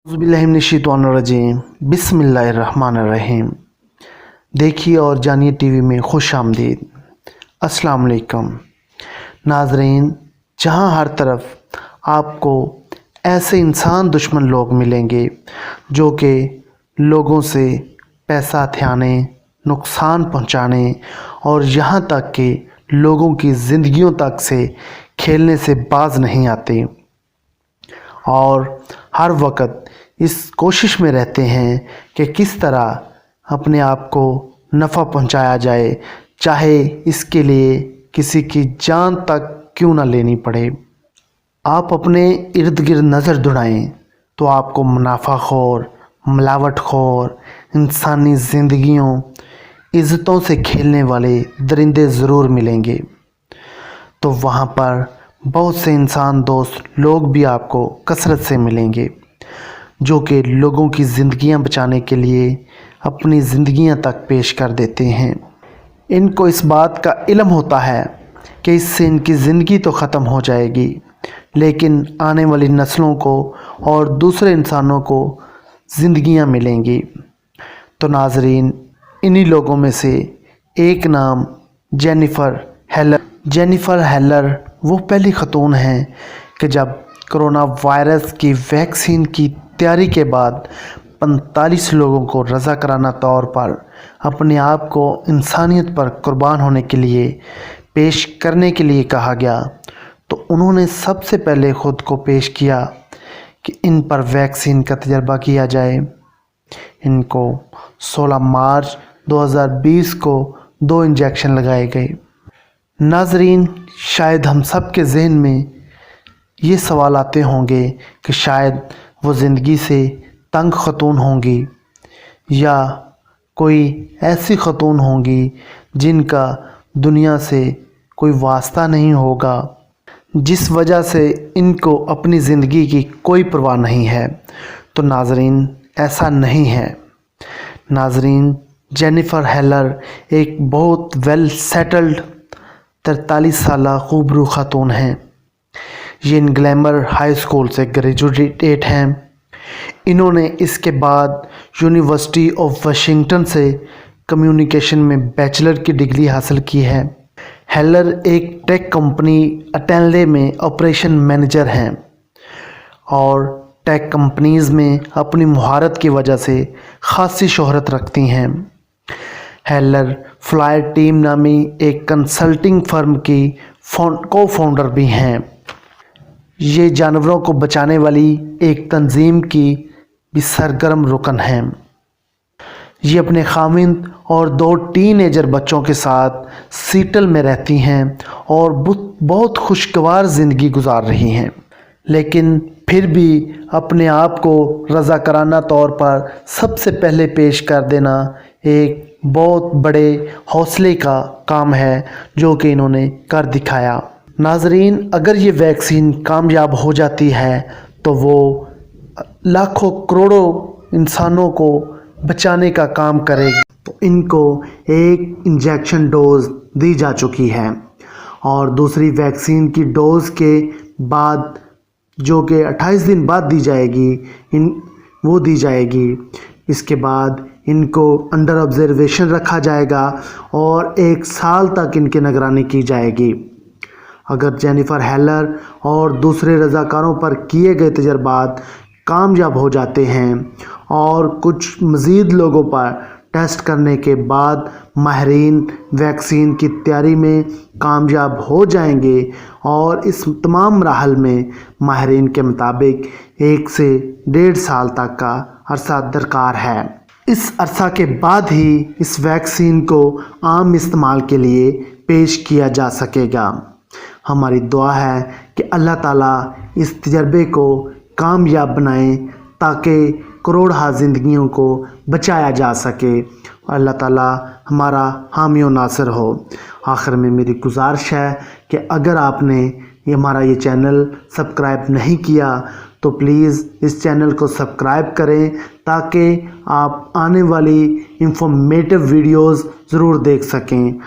औज़ुबिल्लाहिमिनश्शैतानिर्रजीम बिस्मिल्लाहिर्रहमानिर्रहीम। देखिए और जानिए टीवी में खुश आमदीद। अस्सलाम वालेकुम नाज़रीन, जहां हर तरफ आपको ऐसे इंसान दुश्मन लोग मिलेंगे जो कि लोगों से पैसा हथियाने, नुकसान पहुंचाने और यहां तक कि लोगों की ज़िंदगियों तक से खेलने से बाज नहीं आते और हर वक्त इस कोशिश में रहते हैं कि किस तरह अपने आप को नफ़ा पहुंचाया जाए, चाहे इसके लिए किसी की जान तक क्यों ना लेनी पड़े। आप अपने इर्द गिर्द नज़र दौड़ाएं तो आपको मुनाफाखोर, मिलावटखोर, इंसानी ज़िंदगियों, इज़्ज़तों से खेलने वाले दरिंदे ज़रूर मिलेंगे। तो वहाँ पर बहुत से इंसान दोस्त लोग भी आपको कसरत से मिलेंगे जो कि लोगों की ज़िंदगियां बचाने के लिए अपनी ज़िंदगियां तक पेश कर देते हैं। इनको इस बात का इल्म होता है कि इससे इनकी ज़िंदगी तो ख़त्म हो जाएगी, लेकिन आने वाली नस्लों को और दूसरे इंसानों को ज़िंदगियां मिलेंगी। तो नाज़रीन, इन्हीं लोगों में से एक नाम जेनिफ़र हेलर वो पहली ख़तून हैं कि जब कोरोना वायरस की वैक्सीन की तैयारी के बाद 45 लोगों को रज़ाकाराना तौर पर अपने आप को इंसानियत पर कुर्बान होने के लिए पेश करने के लिए कहा गया, तो उन्होंने सबसे पहले ख़ुद को पेश किया कि इन पर वैक्सीन का तजर्बा किया जाए। इनको 16 मार्च 2020 को 2 इंजेक्शन लगाए गए। नाज़रीन, शायद हम सब के ज़हन में ये सवाल आते होंगे कि शायद वो ज़िंदगी से तंग ख़तून होंगी या कोई ऐसी ख़तून होंगी जिनका दुनिया से कोई वास्ता नहीं होगा, जिस वजह से इनको अपनी ज़िंदगी की कोई परवाह नहीं है। तो नाज़रीन, ऐसा नहीं है। नाज़रीन, जेनिफ़र हेलर एक बहुत वेल सेटल्ड 43 साला खूबरू ख़ातून हैं। ये इन ग्लैमर हाई स्कूल से ग्रेजुएट हैं। इन्होंने इसके बाद यूनिवर्सिटी ऑफ वाशिंगटन से कम्युनिकेशन में बैचलर की डिग्री हासिल की है। हेलर एक टेक कंपनी अटेनले में ऑपरेशन मैनेजर हैं और टेक कंपनीज़ में अपनी महारत की वजह से ख़ासी शोहरत रखती हैं। हेलर फ्लायर टीम नामी एक कंसल्टिंग फर्म की को फाउंडर भी हैं। ये जानवरों को बचाने वाली एक तंजीम की भी सरगर्म रुकन हैं। ये अपने खाविंद और 2 टीनेजर बच्चों के साथ सीटल में रहती हैं और बहुत खुशगवार ज़िंदगी गुजार रही हैं, लेकिन फिर भी अपने आप को रज़ाकाराना तौर पर सबसे पहले पेश कर देना एक बहुत बड़े हौसले का काम है जो कि इन्होंने कर दिखाया। नाज़रीन, अगर ये वैक्सीन कामयाब हो जाती है तो वो लाखों करोड़ों इंसानों को बचाने का काम करेगी। तो इनको एक इंजेक्शन डोज दी जा चुकी है और दूसरी वैक्सीन की डोज़ के बाद जो कि 28 दिन बाद दी जाएगी, वो दी जाएगी। इसके बाद इनको अंडर ऑब्जर्वेशन रखा जाएगा और 1 साल तक इनकी निगरानी की जाएगी। अगर जेनिफ़र हेलर और दूसरे रज़ाकारों पर किए गए तजर्बात कामयाब हो जाते हैं और कुछ मज़ीद लोगों पर टेस्ट करने के बाद माहिरीन वैक्सीन की तैयारी में कामयाब हो जाएंगे और इस तमाम मराहल में माहिरीन के मुताबिक 1 से 1.5 साल तक का अरसा दरकार है। इस अरसा के बाद ही इस वैक्सीन को आम इस्तेमाल के लिए पेश किया जा सकेगा। हमारी दुआ है कि अल्लाह ताला इस तजर्बे को कामयाब बनाए ताकि करोड़ों ज़िंदगियों को बचाया जा सके। अल्लाह ताला हमारा हामी और नासिर हो। आखिर में मेरी गुजारिश है कि अगर आपने हमारा ये चैनल सब्सक्राइब नहीं किया तो प्लीज़ इस चैनल को सब्सक्राइब करें ताकि आप आने वाली इंफॉर्मेटिव वीडियोस ज़रूर देख सकें।